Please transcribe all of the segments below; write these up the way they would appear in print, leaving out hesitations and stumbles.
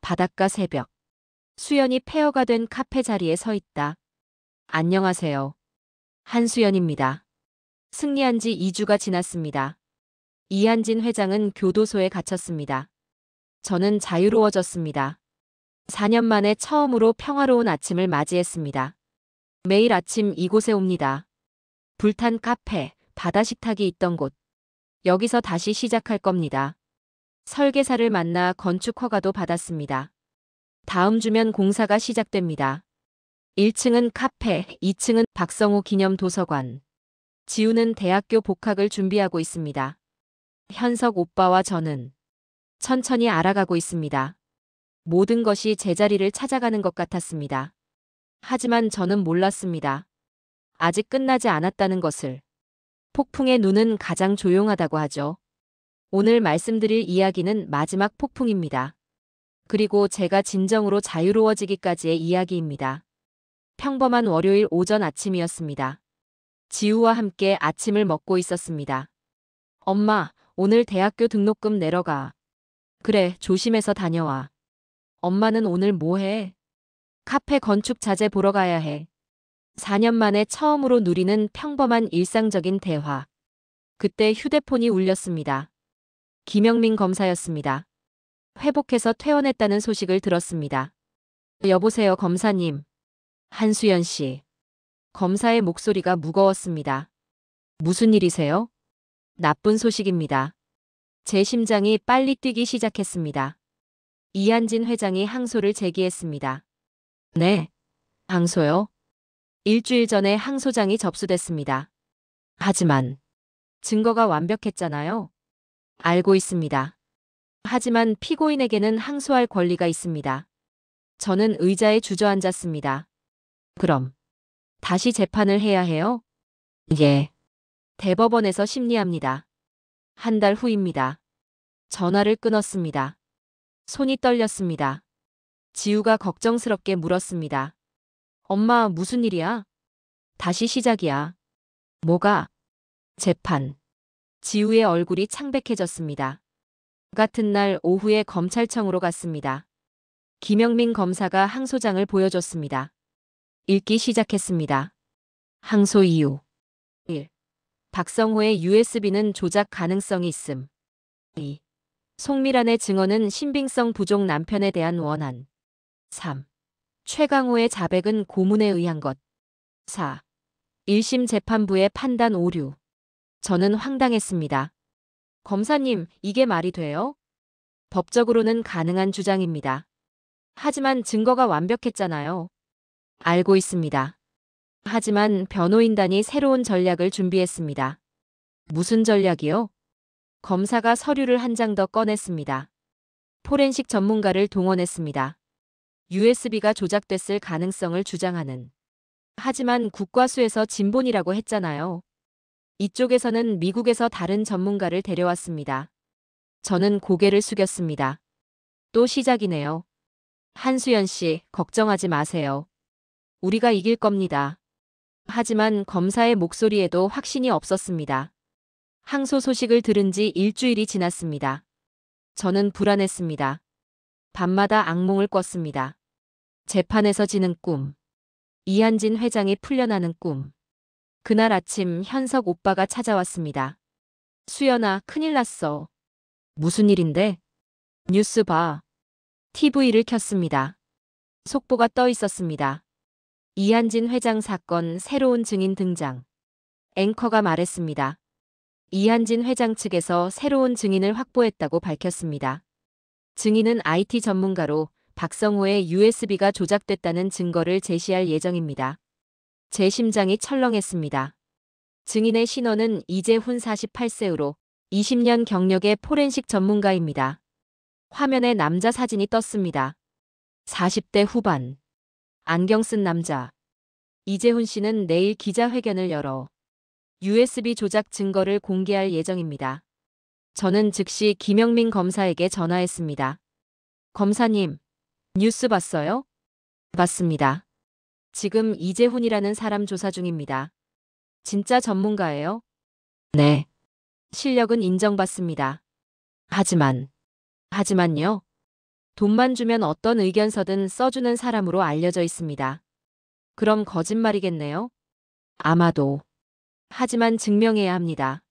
바닷가 새벽. 수연이 폐허가 된 카페 자리에 서 있다. 안녕하세요. 한수연입니다. 승리한 지 2주가 지났습니다. 이한진 회장은 교도소에 갇혔습니다. 저는 자유로워졌습니다. 4년 만에 처음으로 평화로운 아침을 맞이했습니다. 매일 아침 이곳에 옵니다. 불탄 카페, 바다 식탁이 있던 곳. 여기서 다시 시작할 겁니다. 설계사를 만나 건축 허가도 받았습니다. 다음 주면 공사가 시작됩니다. 1층은 카페, 2층은 박성호 기념 도서관. 지우는 대학교 복학을 준비하고 있습니다. 현석 오빠와 저는 천천히 알아가고 있습니다. 모든 것이 제자리를 찾아가는 것 같았습니다. 하지만 저는 몰랐습니다. 아직 끝나지 않았다는 것을. 폭풍의 눈은 가장 조용하다고 하죠. 오늘 말씀드릴 이야기는 마지막 폭풍입니다. 그리고 제가 진정으로 자유로워지기까지의 이야기입니다. 평범한 월요일 오전 아침이었습니다. 지우와 함께 아침을 먹고 있었습니다. 엄마, 오늘 대학교 등록금 내러 가. 그래, 조심해서 다녀와. 엄마는 오늘 뭐 해? 카페 건축 자재 보러 가야 해. 4년 만에 처음으로 누리는 평범한 일상적인 대화. 그때 휴대폰이 울렸습니다. 김영민 검사였습니다. 회복해서 퇴원했다는 소식을 들었습니다. 여보세요, 검사님. 한수연 씨. 검사의 목소리가 무거웠습니다. 무슨 일이세요? 나쁜 소식입니다. 제 심장이 빨리 뛰기 시작했습니다. 이한진 회장이 항소를 제기했습니다. 네. 항소요? 일주일 전에 항소장이 접수됐습니다. 하지만 증거가 완벽했잖아요. 알고 있습니다. 하지만 피고인에게는 항소할 권리가 있습니다. 저는 의자에 주저앉았습니다. 그럼 다시 재판을 해야 해요? 예. 대법원에서 심리합니다. 한 달 후입니다. 전화를 끊었습니다. 손이 떨렸습니다. 지우가 걱정스럽게 물었습니다. 엄마, 무슨 일이야? 다시 시작이야. 뭐가? 재판. 지우의 얼굴이 창백해졌습니다. 같은 날 오후에 검찰청으로 갔습니다. 김영민 검사가 항소장을 보여줬습니다. 읽기 시작했습니다. 항소 이유. 1. 박성호의 USB는 조작 가능성이 있음. 2. 송미란의 증언은 신빙성 부족 남편에 대한 원한. 3. 최강호의 자백은 고문에 의한 것. 4. 1심 재판부의 판단 오류. 저는 황당했습니다. 검사님, 이게 말이 돼요? 법적으로는 가능한 주장입니다. 하지만 증거가 완벽했잖아요. 알고 있습니다. 하지만 변호인단이 새로운 전략을 준비했습니다. 무슨 전략이요? 검사가 서류를 한 장 더 꺼냈습니다. 포렌식 전문가를 동원했습니다. USB가 조작됐을 가능성을 주장하는. 하지만 국과수에서 진본이라고 했잖아요. 이쪽에서는 미국에서 다른 전문가를 데려왔습니다. 저는 고개를 숙였습니다. 또 시작이네요. 한수연 씨, 걱정하지 마세요. 우리가 이길 겁니다. 하지만 검사의 목소리에도 확신이 없었습니다. 항소 소식을 들은 지 일주일이 지났습니다. 저는 불안했습니다. 밤마다 악몽을 꿨습니다. 재판에서 지는 꿈. 이한진 회장이 풀려나는 꿈. 그날 아침 현석 오빠가 찾아왔습니다. 수연아, 큰일 났어. 무슨 일인데? 뉴스 봐. TV를 켰습니다. 속보가 떠 있었습니다. 이한진 회장 사건 새로운 증인 등장. 앵커가 말했습니다. 이한진 회장 측에서 새로운 증인을 확보했다고 밝혔습니다. 증인은 IT 전문가로 박성호의 USB가 조작됐다는 증거를 제시할 예정입니다. 제 심장이 철렁했습니다. 증인의 신원은 이재훈 48세로 20년 경력의 포렌식 전문가입니다. 화면에 남자 사진이 떴습니다. 40대 후반. 안경 쓴 남자. 이재훈 씨는 내일 기자회견을 열어 USB 조작 증거를 공개할 예정입니다. 저는 즉시 김영민 검사에게 전화했습니다. 검사님, 뉴스 봤어요? 봤습니다. 지금 이재훈이라는 사람 조사 중입니다. 진짜 전문가예요? 네. 실력은 인정받습니다. 하지만요? 돈만 주면 어떤 의견서든 써주는 사람으로 알려져 있습니다. 그럼 거짓말이겠네요? 아마도. 하지만 증명해야 합니다.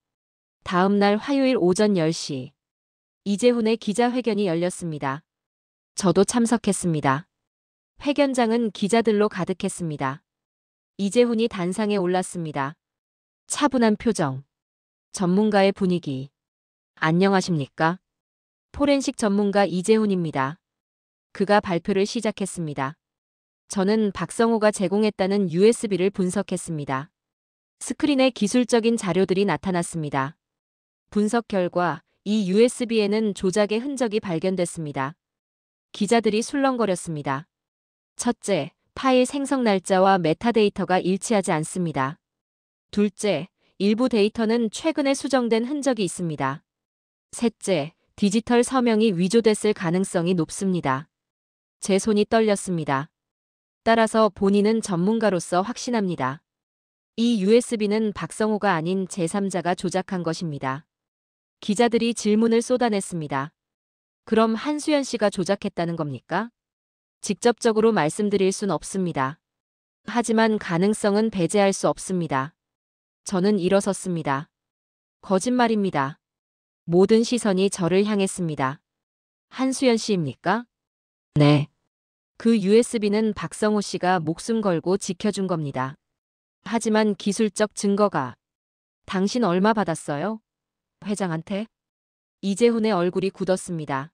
다음 날 화요일 오전 10시. 이재훈의 기자회견이 열렸습니다. 저도 참석했습니다. 회견장은 기자들로 가득했습니다. 이재훈이 단상에 올랐습니다. 차분한 표정. 전문가의 분위기. 안녕하십니까? 포렌식 전문가 이재훈입니다. 그가 발표를 시작했습니다. 저는 박성호가 제공했다는 USB를 분석했습니다. 스크린에 기술적인 자료들이 나타났습니다. 분석 결과 이 USB에는 조작의 흔적이 발견됐습니다. 기자들이 술렁거렸습니다. 첫째, 파일 생성 날짜와 메타데이터가 일치하지 않습니다. 둘째, 일부 데이터는 최근에 수정된 흔적이 있습니다. 셋째, 디지털 서명이 위조됐을 가능성이 높습니다. 제 손이 떨렸습니다. 따라서 본인은 전문가로서 확신합니다. 이 USB는 박성호가 아닌 제3자가 조작한 것입니다. 기자들이 질문을 쏟아냈습니다. 그럼 한수연 씨가 조작했다는 겁니까? 직접적으로 말씀드릴 순 없습니다. 하지만 가능성은 배제할 수 없습니다. 저는 일어섰습니다. 거짓말입니다. 모든 시선이 저를 향했습니다. 한수연 씨입니까? 네. 그 USB는 박성호 씨가 목숨 걸고 지켜준 겁니다. 하지만 기술적 증거가. 당신 얼마 받았어요? 회장한테? 이재훈의 얼굴이 굳었습니다.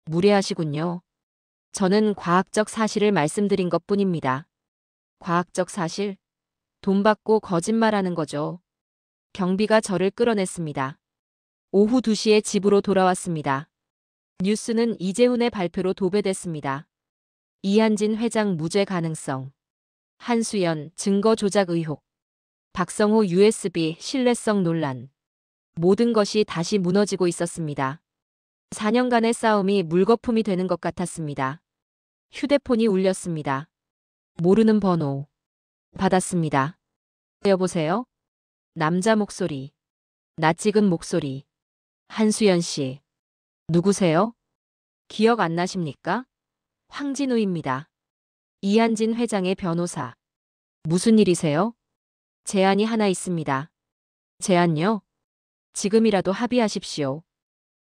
무례하시군요. 저는 과학적 사실을 말씀드린 것뿐입니다. 과학적 사실? 돈 받고 거짓말하는 거죠. 경비가 저를 끌어냈습니다. 오후 2시에 집으로 돌아왔습니다. 뉴스는 이재훈의 발표로 도배됐습니다. 이한진 회장 무죄 가능성. 한수연 증거 조작 의혹. 박성호 USB 신뢰성 논란. 모든 것이 다시 무너지고 있었습니다. 4년간의 싸움이 물거품이 되는 것 같았습니다. 휴대폰이 울렸습니다. 모르는 번호. 받았습니다. 여보세요? 남자 목소리. 낯익은 목소리. 한수연 씨. 누구세요? 기억 안 나십니까? 황진우입니다. 이한진 회장의 변호사. 무슨 일이세요? 제안이 하나 있습니다. 제안요? 지금이라도 합의하십시오.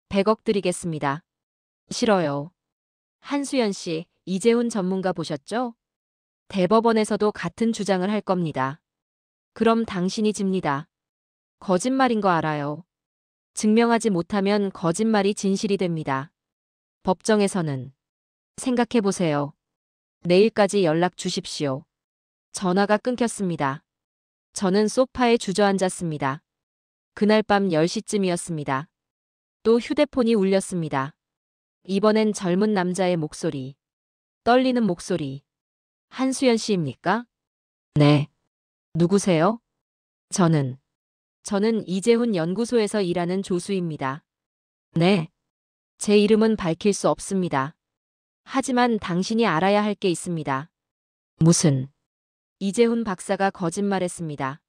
100억 드리겠습니다. 싫어요. 한수연 씨, 이재훈 전문가 보셨죠? 대법원에서도 같은 주장을 할 겁니다. 그럼 당신이 집니다. 거짓말인 거 알아요. 증명하지 못하면 거짓말이 진실이 됩니다. 법정에서는. 생각해보세요. 내일까지 연락 주십시오. 전화가 끊겼습니다. 저는 소파에 주저앉았습니다. 그날 밤 10시쯤이었습니다. 또 휴대폰이 울렸습니다. 이번엔 젊은 남자의 목소리. 떨리는 목소리. 한수연 씨입니까? 네. 누구세요? 저는 이재훈 연구소에서 일하는 조수입니다. 네. 제 이름은 밝힐 수 없습니다. 하지만 당신이 알아야 할 게 있습니다. 무슨? 이재훈 박사가 거짓말했습니다.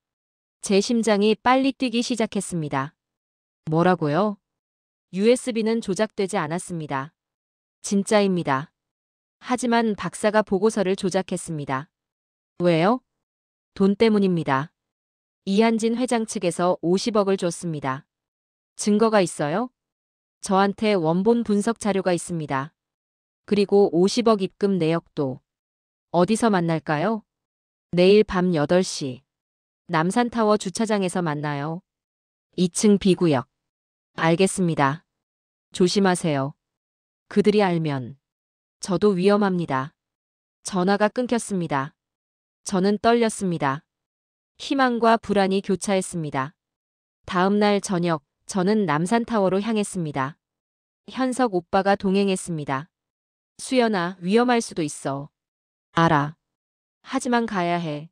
제 심장이 빨리 뛰기 시작했습니다. 뭐라고요? USB는 조작되지 않았습니다. 진짜입니다. 하지만 박사가 보고서를 조작했습니다. 왜요? 돈 때문입니다. 이한진 회장 측에서 50억을 줬습니다. 증거가 있어요? 저한테 원본 분석 자료가 있습니다. 그리고 50억 입금 내역도. 어디서 만날까요? 내일 밤 8시. 남산타워 주차장에서 만나요. 2층 B구역. 알겠습니다. 조심하세요. 그들이 알면. 저도 위험합니다. 전화가 끊겼습니다. 저는 떨렸습니다. 희망과 불안이 교차했습니다. 다음 날 저녁, 저는 남산타워로 향했습니다. 현석 오빠가 동행했습니다. 수연아, 위험할 수도 있어. 알아. 하지만 가야 해.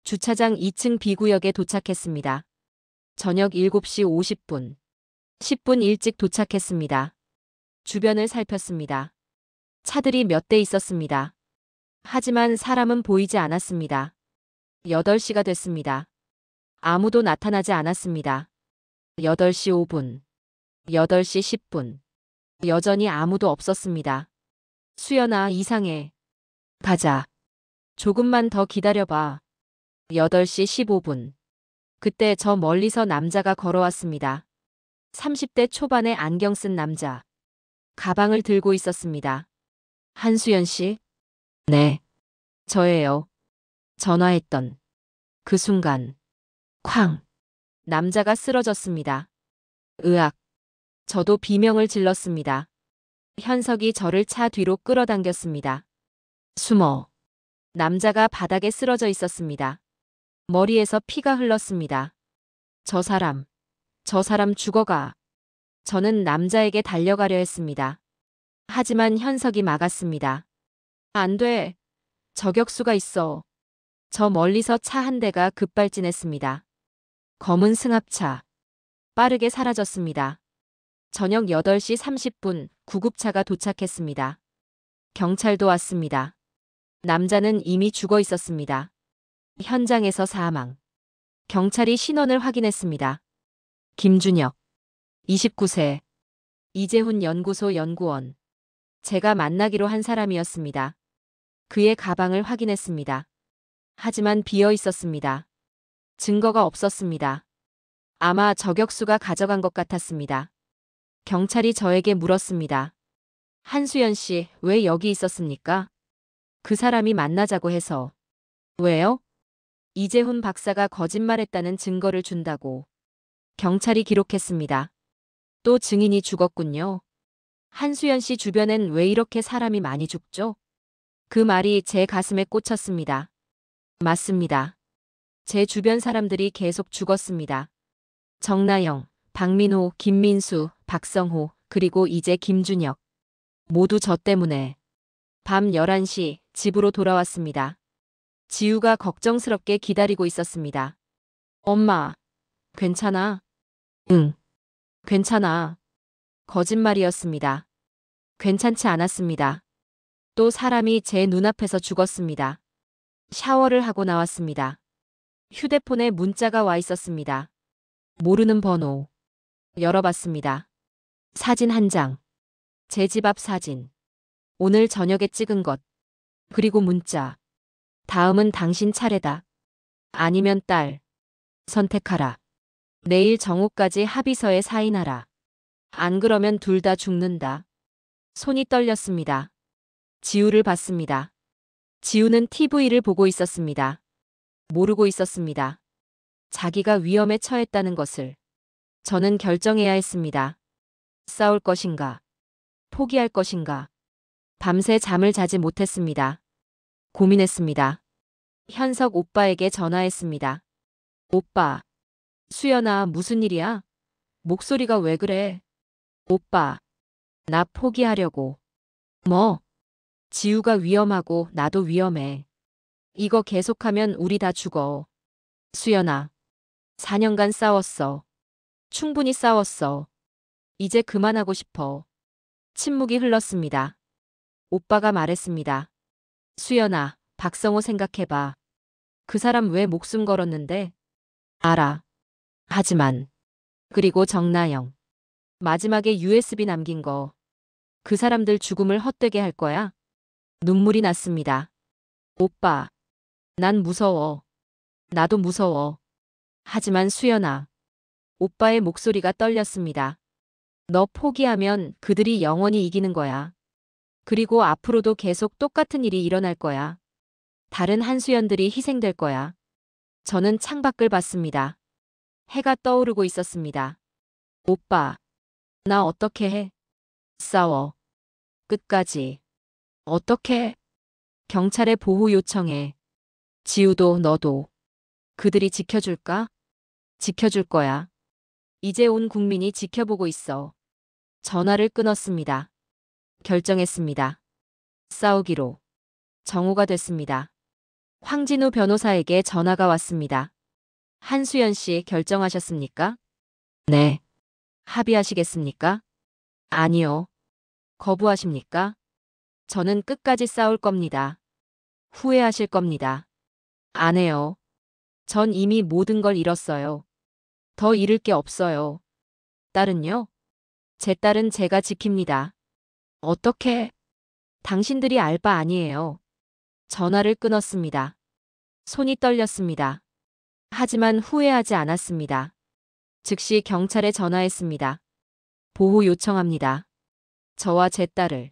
주차장 2층 B구역에 도착했습니다. 저녁 7시 50분. 10분 일찍 도착했습니다. 주변을 살폈습니다. 차들이 몇 대 있었습니다. 하지만 사람은 보이지 않았습니다. 8시가 됐습니다. 아무도 나타나지 않았습니다. 8시 5분. 8시 10분. 여전히 아무도 없었습니다. 수연아, 이상해. 가자. 조금만 더 기다려봐. 8시 15분. 그때 저 멀리서 남자가 걸어왔습니다. 30대 초반의 안경 쓴 남자. 가방을 들고 있었습니다. 한수연 씨? 네. 저예요. 전화했던 그 순간. 쾅. 남자가 쓰러졌습니다. 으악. 저도 비명을 질렀습니다. 현석이 저를 차 뒤로 끌어당겼습니다. 숨어. 남자가 바닥에 쓰러져 있었습니다. 머리에서 피가 흘렀습니다. 저 사람 죽어가. 저는 남자에게 달려가려 했습니다. 하지만 현석이 막았습니다. 안 돼. 저격수가 있어. 저 멀리서 차 한 대가 급발진했습니다. 검은 승합차. 빠르게 사라졌습니다. 저녁 8시 30분 구급차가 도착했습니다. 경찰도 왔습니다. 남자는 이미 죽어 있었습니다. 현장에서 사망. 경찰이 신원을 확인했습니다. 김준혁, 29세. 이재훈 연구소 연구원. 제가 만나기로 한 사람이었습니다. 그의 가방을 확인했습니다. 하지만 비어 있었습니다. 증거가 없었습니다. 아마 저격수가 가져간 것 같았습니다. 경찰이 저에게 물었습니다. 한수연 씨, 왜 여기 있었습니까? 그 사람이 만나자고 해서. 왜요? 이재훈 박사가 거짓말했다는 증거를 준다고. 경찰이 기록했습니다. 또 증인이 죽었군요. 한수연 씨 주변엔 왜 이렇게 사람이 많이 죽죠? 그 말이 제 가슴에 꽂혔습니다. 맞습니다. 제 주변 사람들이 계속 죽었습니다. 정나영, 박민호, 김민수, 박성호, 그리고 이제 김준혁. 모두 저 때문에. 밤 11시 집으로 돌아왔습니다. 지우가 걱정스럽게 기다리고 있었습니다. 엄마, 괜찮아? 응, 괜찮아. 거짓말이었습니다. 괜찮지 않았습니다. 또 사람이 제 눈앞에서 죽었습니다. 샤워를 하고 나왔습니다. 휴대폰에 문자가 와 있었습니다. 모르는 번호. 열어봤습니다. 사진 한 장. 제 집 앞 사진. 오늘 저녁에 찍은 것. 그리고 문자. 다음은 당신 차례다. 아니면 딸. 선택하라. 내일 정오까지 합의서에 사인하라. 안 그러면 둘 다 죽는다. 손이 떨렸습니다. 지우를 봤습니다. 지우는 TV를 보고 있었습니다. 모르고 있었습니다. 자기가 위험에 처했다는 것을. 저는 결정해야 했습니다. 싸울 것인가? 포기할 것인가? 밤새 잠을 자지 못했습니다. 고민했습니다. 현석 오빠에게 전화했습니다. 오빠. 수연아, 무슨 일이야? 목소리가 왜 그래? 오빠. 나 포기하려고. 뭐? 지우가 위험하고 나도 위험해. 이거 계속하면 우리 다 죽어. 수연아. 4년간 싸웠어. 충분히 싸웠어. 이제 그만하고 싶어. 침묵이 흘렀습니다. 오빠가 말했습니다. 수연아, 박성호 생각해봐. 그 사람 왜 목숨 걸었는데? 알아. 하지만. 그리고 정나영. 마지막에 USB 남긴 거. 그 사람들 죽음을 헛되게 할 거야? 눈물이 났습니다. 오빠. 난 무서워. 나도 무서워. 하지만 수연아. 오빠의 목소리가 떨렸습니다. 너 포기하면 그들이 영원히 이기는 거야. 그리고 앞으로도 계속 똑같은 일이 일어날 거야. 다른 한수연들이 희생될 거야. 저는 창밖을 봤습니다. 해가 떠오르고 있었습니다. 오빠. 나 어떻게 해? 싸워. 끝까지. 어떻게? 경찰에 보호 요청해. 지우도 너도. 그들이 지켜줄까? 지켜줄 거야. 이제 온 국민이 지켜보고 있어. 전화를 끊었습니다. 결정했습니다. 싸우기로. 정오가 됐습니다. 황진우 변호사에게 전화가 왔습니다. 한수연 씨 결정하셨습니까? 네. 합의하시겠습니까? 아니요. 거부하십니까? 저는 끝까지 싸울 겁니다. 후회하실 겁니다. 안 해요. 전 이미 모든 걸 잃었어요. 더 잃을 게 없어요. 딸은요? 제 딸은 제가 지킵니다. 어떻게? 당신들이 알 바 아니에요. 전화를 끊었습니다. 손이 떨렸습니다. 하지만 후회하지 않았습니다. 즉시 경찰에 전화했습니다. 보호 요청합니다. 저와 제 딸을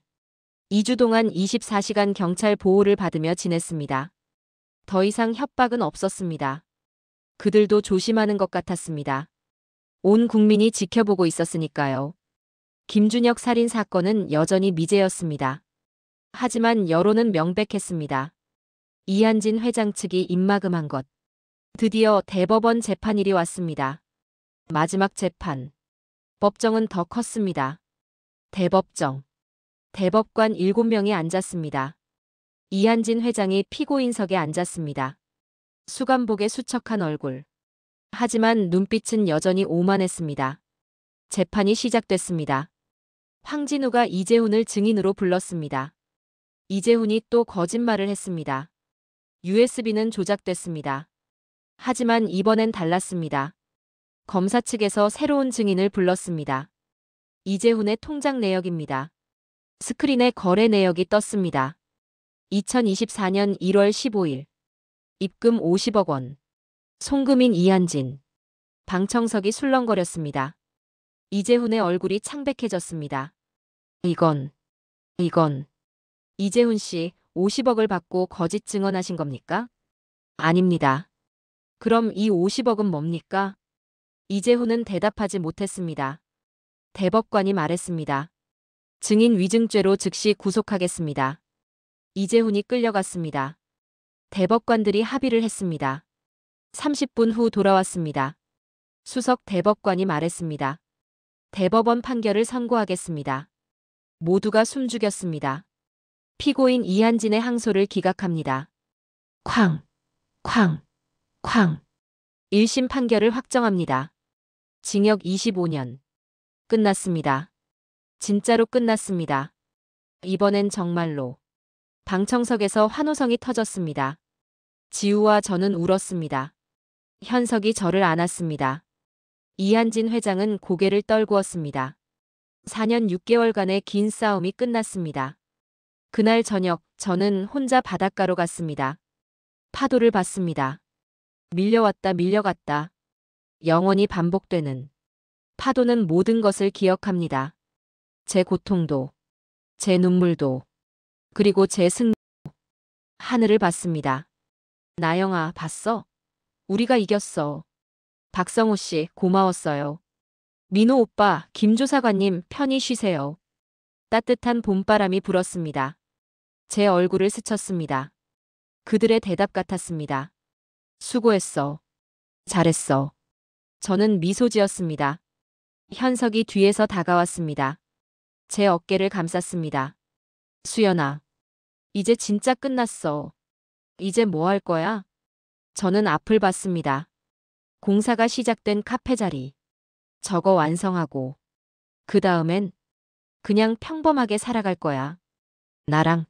2주 동안 24시간 경찰 보호를 받으며 지냈습니다. 더 이상 협박은 없었습니다. 그들도 조심하는 것 같았습니다. 온 국민이 지켜보고 있었으니까요. 김준혁 살인 사건은 여전히 미제였습니다. 하지만 여론은 명백했습니다. 이한진 회장 측이 입막음한 것. 드디어 대법원 재판일이 왔습니다. 마지막 재판. 법정은 더 컸습니다. 대법정. 대법관 7명이 앉았습니다. 이한진 회장이 피고인석에 앉았습니다. 수감복에 수척한 얼굴. 하지만 눈빛은 여전히 오만했습니다. 재판이 시작됐습니다. 황진우가 이재훈을 증인으로 불렀습니다. 이재훈이 또 거짓말을 했습니다. USB는 조작됐습니다. 하지만 이번엔 달랐습니다. 검사 측에서 새로운 증인을 불렀습니다. 이재훈의 통장 내역입니다. 스크린에 거래 내역이 떴습니다. 2024년 1월 15일. 입금 50억 원. 송금인 이한진. 방청석이 술렁거렸습니다. 이재훈의 얼굴이 창백해졌습니다. 이건. 이재훈 씨 50억을 받고 거짓 증언하신 겁니까? 아닙니다. 그럼 이 50억은 뭡니까? 이재훈은 대답하지 못했습니다. 대법관이 말했습니다. 증인 위증죄로 즉시 구속하겠습니다. 이재훈이 끌려갔습니다. 대법관들이 합의를 했습니다. 30분 후 돌아왔습니다. 수석 대법관이 말했습니다. 대법원 판결을 선고하겠습니다. 모두가 숨죽였습니다. 피고인 이한진의 항소를 기각합니다. 쾅, 쾅, 쾅. 1심 판결을 확정합니다. 징역 25년. 끝났습니다. 진짜로 끝났습니다. 이번엔 정말로. 방청석에서 환호성이 터졌습니다. 지우와 저는 울었습니다. 현석이 저를 안았습니다. 이한진 회장은 고개를 떨구었습니다. 4년 6개월간의 긴 싸움이 끝났습니다. 그날 저녁 저는 혼자 바닷가로 갔습니다. 파도를 봤습니다. 밀려왔다 밀려갔다. 영원히 반복되는. 파도는 모든 것을 기억합니다. 제 고통도, 제 눈물도, 그리고 제 승리도. 하늘을 봤습니다. 나영아, 봤어? 우리가 이겼어. 박성호 씨, 고마웠어요. 민호 오빠, 김조사관님, 편히 쉬세요. 따뜻한 봄바람이 불었습니다. 제 얼굴을 스쳤습니다. 그들의 대답 같았습니다. 수고했어. 잘했어. 저는 미소 지었습니다. 현석이 뒤에서 다가왔습니다. 제 어깨를 감쌌습니다. 수연아, 이제 진짜 끝났어. 이제 뭐 할 거야? 저는 앞을 봤습니다. 공사가 시작된 카페 자리. 저거 완성하고. 그 다음엔 그냥 평범하게 살아갈 거야. 나랑.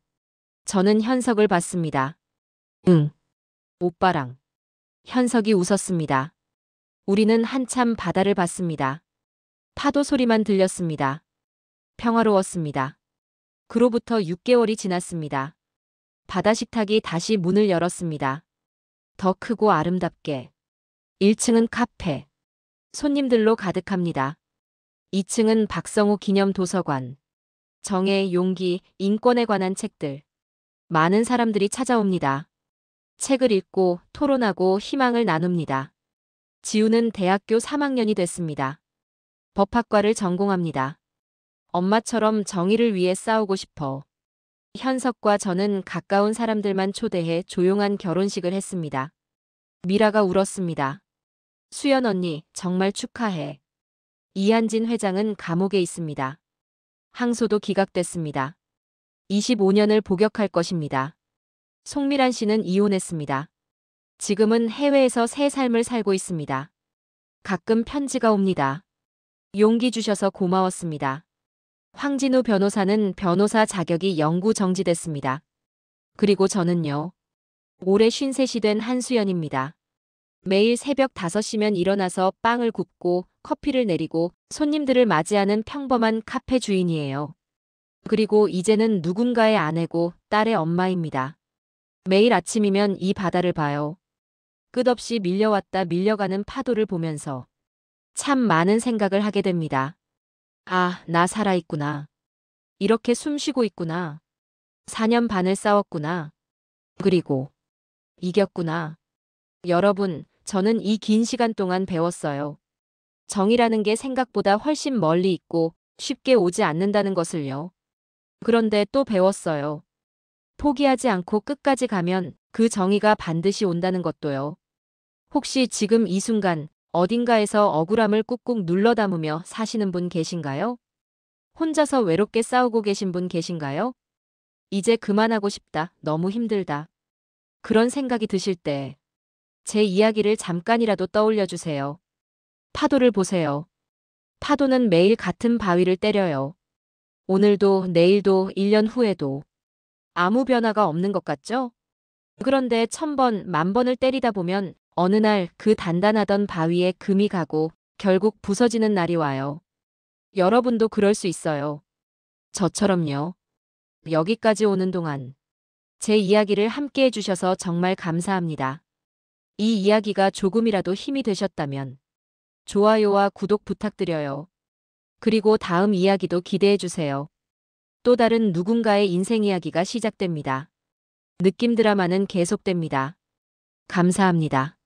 저는 현석을 봤습니다. 응. 오빠랑. 현석이 웃었습니다. 우리는 한참 바다를 봤습니다. 파도 소리만 들렸습니다. 평화로웠습니다. 그로부터 6개월이 지났습니다. 바다 식탁이 다시 문을 열었습니다. 더 크고 아름답게. 1층은 카페. 손님들로 가득합니다. 2층은 박성호 기념 도서관. 정의, 용기, 인권에 관한 책들. 많은 사람들이 찾아옵니다. 책을 읽고 토론하고 희망을 나눕니다. 지우는 대학교 3학년이 됐습니다. 법학과를 전공합니다. 엄마처럼 정의를 위해 싸우고 싶어. 현석과 저는 가까운 사람들만 초대해 조용한 결혼식을 했습니다. 미라가 울었습니다. 수연 언니, 정말 축하해. 이한진 회장은 감옥에 있습니다. 항소도 기각됐습니다. 25년을 복역할 것입니다. 송미란 씨는 이혼했습니다. 지금은 해외에서 새 삶을 살고 있습니다. 가끔 편지가 옵니다. 용기 주셔서 고마웠습니다. 황진우 변호사는 변호사 자격이 영구 정지됐습니다. 그리고 저는요. 올해 53이 된 한수연입니다. 매일 새벽 5시면 일어나서 빵을 굽고 커피를 내리고 손님들을 맞이하는 평범한 카페 주인이에요. 그리고 이제는 누군가의 아내고 딸의 엄마입니다. 매일 아침이면 이 바다를 봐요. 끝없이 밀려왔다 밀려가는 파도를 보면서 참 많은 생각을 하게 됩니다. 아, 나 살아있구나. 이렇게 숨 쉬고 있구나. 4년 반을 싸웠구나. 그리고 이겼구나. 여러분, 저는 이 긴 시간 동안 배웠어요. 정이라는 게 생각보다 훨씬 멀리 있고 쉽게 오지 않는다는 것을요. 그런데 또 배웠어요. 포기하지 않고 끝까지 가면 그 정의가 반드시 온다는 것도요. 혹시 지금 이 순간 어딘가에서 억울함을 꾹꾹 눌러 담으며 사시는 분 계신가요? 혼자서 외롭게 싸우고 계신 분 계신가요? 이제 그만하고 싶다. 너무 힘들다. 그런 생각이 드실 때 제 이야기를 잠깐이라도 떠올려 주세요. 파도를 보세요. 파도는 매일 같은 바위를 때려요. 오늘도 내일도 1년 후에도 아무 변화가 없는 것 같죠? 그런데 1000번, 10,000번을 때리다 보면 어느 날 그 단단하던 바위에 금이 가고 결국 부서지는 날이 와요. 여러분도 그럴 수 있어요. 저처럼요. 여기까지 오는 동안 제 이야기를 함께 해주셔서 정말 감사합니다. 이 이야기가 조금이라도 힘이 되셨다면 좋아요와 구독 부탁드려요. 그리고 다음 이야기도 기대해주세요. 또 다른 누군가의 인생 이야기가 시작됩니다. 느낌 드라마는 계속됩니다. 감사합니다.